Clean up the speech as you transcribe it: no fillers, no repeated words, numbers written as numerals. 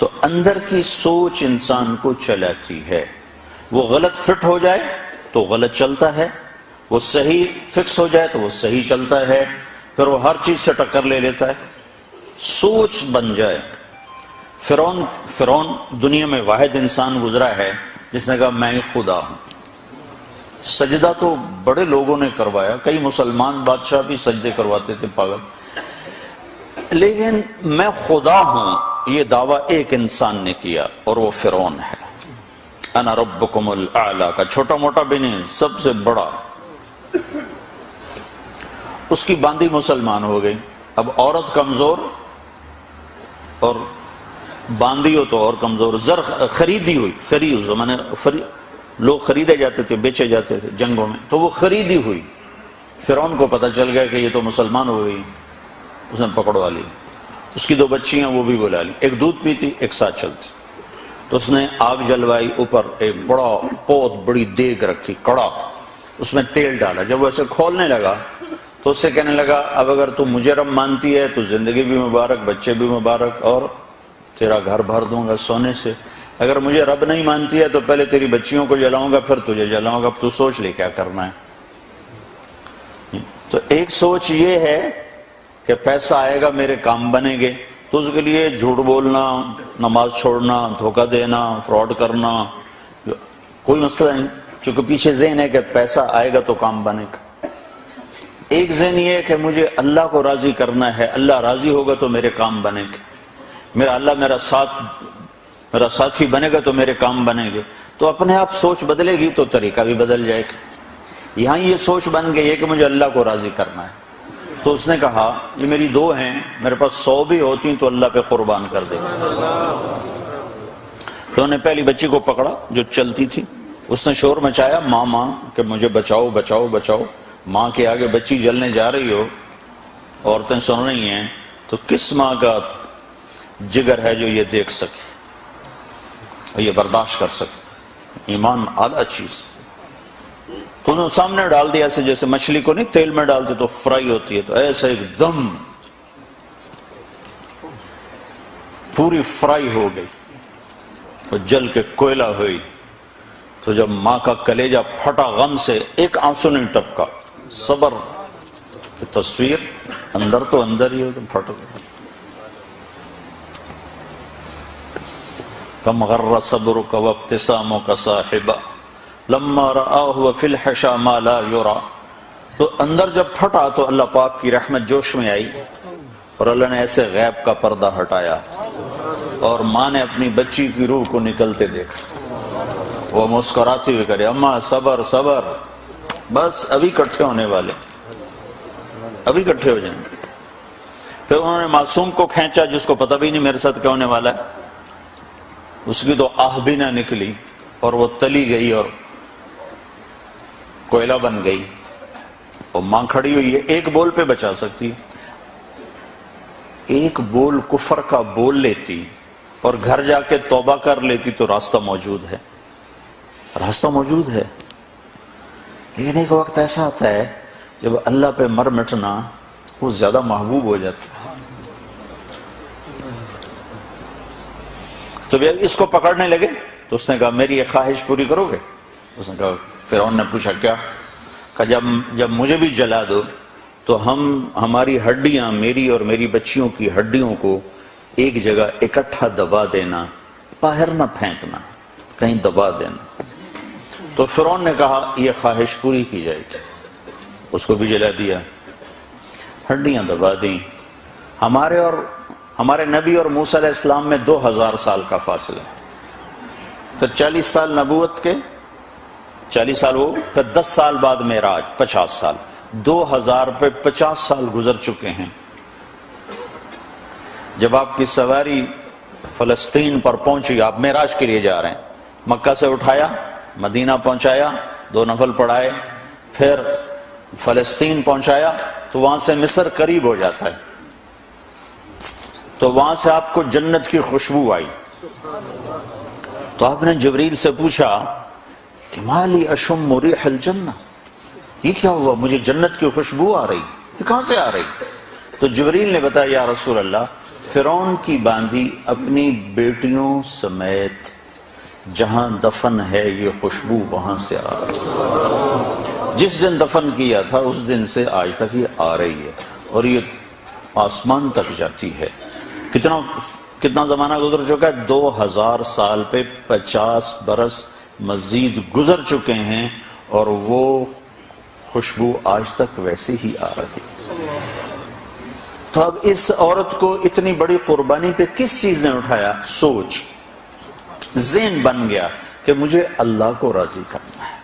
تو اندر کی سوچ انسان کو چلاتی ہے. وہ غلط فٹ ہو جائے تو غلط چلتا ہے، وہ صحیح فکس ہو جائے تو وہ صحیح چلتا ہے، پھر وہ ہر چیز سے ٹکر لے لیتا ہے. سوچ بن جائے. فرعون دنیا میں واحد انسان گزرا ہے جس نے کہا میں خدا ہوں. سجدہ تو بڑے لوگوں نے کروایا، کئی مسلمان بادشاہ بھی سجدے کرواتے تھے پاگل، لیکن میں خدا ہوں یہ دعویٰ ایک انسان نے کیا اور وہ فرعون ہے. انا ربکم الاعلی کا چھوٹا موٹا بھی نہیں، سب سے بڑا. اس کی باندھی مسلمان ہو گئی. اب عورت کمزور اور باندھی ہو تو اور کمزور. زر خریدی ہوئی، خرید زمانے لوگ خریدے جاتے تھے، بیچے جاتے تھے جنگوں میں، تو وہ خریدی ہوئی. فرعون کو پتہ چل گیا کہ یہ تو مسلمان ہو گئی، اس نے پکڑوا لی. اس کی 2 بچیاں وہ بھی بلا لی، ایک دودھ پیتی ایک ساتھ چلتی. تو اس نے آگ جلوائی، اوپر ایک بہت بڑی دیگ رکھی، کڑا، اس میں تیل ڈالا. جب وہ اسے کھولنے لگا تو اس سے کہنے لگا اب اگر تم مجھے رب مانتی ہے تو زندگی بھی مبارک، بچے بھی مبارک، اور تیرا گھر بھر دوں گا سونے سے. اگر مجھے رب نہیں مانتی ہے تو پہلے تیری بچیوں کو جلاؤں گا پھر تجھے جلاؤں گا، اب تو سوچ لے کیا کرنا ہے. تو ایک سوچ یہ ہے کہ پیسہ آئے گا میرے کام بنیں گے، تو اس کے لیے جھوٹ بولنا، نماز چھوڑنا، دھوکہ دینا، فراڈ کرنا کوئی مسئلہ نہیں، کیونکہ پیچھے ذہن ہے کہ پیسہ آئے گا تو کام بنے گا. ایک ذہن یہ ہے کہ مجھے اللہ کو راضی کرنا ہے، اللہ راضی ہوگا تو میرے کام بنے گے، میرا اللہ میرا ساتھی بنے گا تو میرے کام بنے گے. تو اپنے آپ سوچ بدلے گی تو طریقہ بھی بدل جائے گا. یہاں یہ سوچ بن گئی ہے کہ مجھے اللہ کو راضی کرنا ہے. تو اس نے کہا یہ میری 2 ہیں، میرے پاس 100 بھی ہوتی تو اللہ پہ قربان کر دے. تو انہوں نے پہلی بچی کو پکڑا جو چلتی تھی، اس نے شور مچایا ماں کہ مجھے بچاؤ بچاؤ بچاؤ. ماں کے آگے بچی جلنے جا رہی ہو، عورتیں سن رہی ہیں، تو کس ماں کا جگر ہے جو یہ دیکھ سکے اور یہ برداشت کر سکے؟ ایمان اعلیٰ چیز. تو انہوں نے سامنے ڈال دیا، ایسے جیسے مچھلی کو نہیں تیل میں ڈالتے تو فرائی ہوتی ہے، تو ایسے ایک دم پوری فرائی ہو گئی، تو جل کے کوئلہ ہوئی. تو جب ماں کا کلیجہ پھٹا غم سے، ایک آنسو نہیں ٹپکا. صبر کی تصویر اندر تو اندر ہی ہو تو پھٹ گئی. کم غر صبرک وابتسامک صاحبا لما رآہ فی الحشا ما لا یرا. تو اندر جب پھٹا تو اللہ پاک کی رحمت جوش میں آئی اور اللہ نے ایسے غیب کا پردہ ہٹایا اور ماں نے اپنی بچی کی روح کو نکلتے دیکھا. وہ مسکراتی ہوئی کرے اماں صبر صبر، بس ابھی اکٹھے ہونے والے، ابھی اکٹھے ہو جائیں گے. پھر انہوں نے معصوم کو کھینچا جس کو پتہ بھی نہیں میرے ساتھ کیا ہونے والا ہے. اس کی تو آہ بھی نہ نکلی اور وہ تلی گئی اور کوئلہ بن گئی. اور ماں کھڑی ہوئی ہے، ایک بول پہ بچا سکتی، ایک بول کفر کا بول لیتی اور گھر جا کے توبہ کر لیتی تو راستہ موجود ہے، راستہ موجود ہے. لیکن ایک وقت ایسا آتا ہے جب اللہ پہ مر مٹنا وہ زیادہ محبوب ہو جاتا ہے. تو اس کو پکڑنے لگے تو اس نے کہا میری یہ خواہش پوری کرو گے؟ اس نے کہا، فرعون نے پوچھا کیا؟ کہا جب مجھے بھی جلا دو تو ہماری ہڈیاں، میری اور میری بچیوں کی ہڈیوں کو ایک جگہ اکٹھا دبا دینا، باہر نہ پھینکنا، کہیں دبا دینا. تو فرعون نے کہا یہ خواہش پوری کی جائے گی. اس کو بھی جلا دیا، ہڈیاں دبا دیں. ہمارے نبی اور موسیٰ علیہ السلام میں 2000 سال کا فاصلہ ہے. پھر 40 سال نبوت کے، 40 سال ہو، پھر 10 سال بعد معراج، 50 سال، 2000 پہ 50 سال گزر چکے ہیں. جب آپ کی سواری فلسطین پر پہنچی، آپ معراج کے لیے جا رہے ہیں، مکہ سے اٹھایا، مدینہ پہنچایا، 2 نفل پڑھائے، پھر فلسطین پہنچایا تو وہاں سے مصر قریب ہو جاتا ہے، تو وہاں سے آپ کو جنت کی خوشبو آئی. تو آپ نے جبریل سے پوچھا کہ مالی اشم ریح الجنہ، یہ کیا ہوا، مجھے جنت کی خوشبو آ رہی، یہ کہاں سے آ رہی؟ تو جبریل نے بتایا یا رسول اللہ فرعون کی باندی اپنی بیٹیوں سمیت جہاں دفن ہے یہ خوشبو وہاں سے آ رہی ہے. جس دن دفن کیا تھا اس دن سے آج تک یہ آ رہی ہے اور یہ آسمان تک جاتی ہے. کتنا زمانہ گزر چکا ہے؟ 2000 سال پہ 50 برس مزید گزر چکے ہیں اور وہ خوشبو آج تک ویسے ہی آ رہی. تو اب اس عورت کو اتنی بڑی قربانی پہ کس چیز نے اٹھایا؟ سوچ، ذہن بن گیا کہ مجھے اللہ کو راضی کرنا ہے.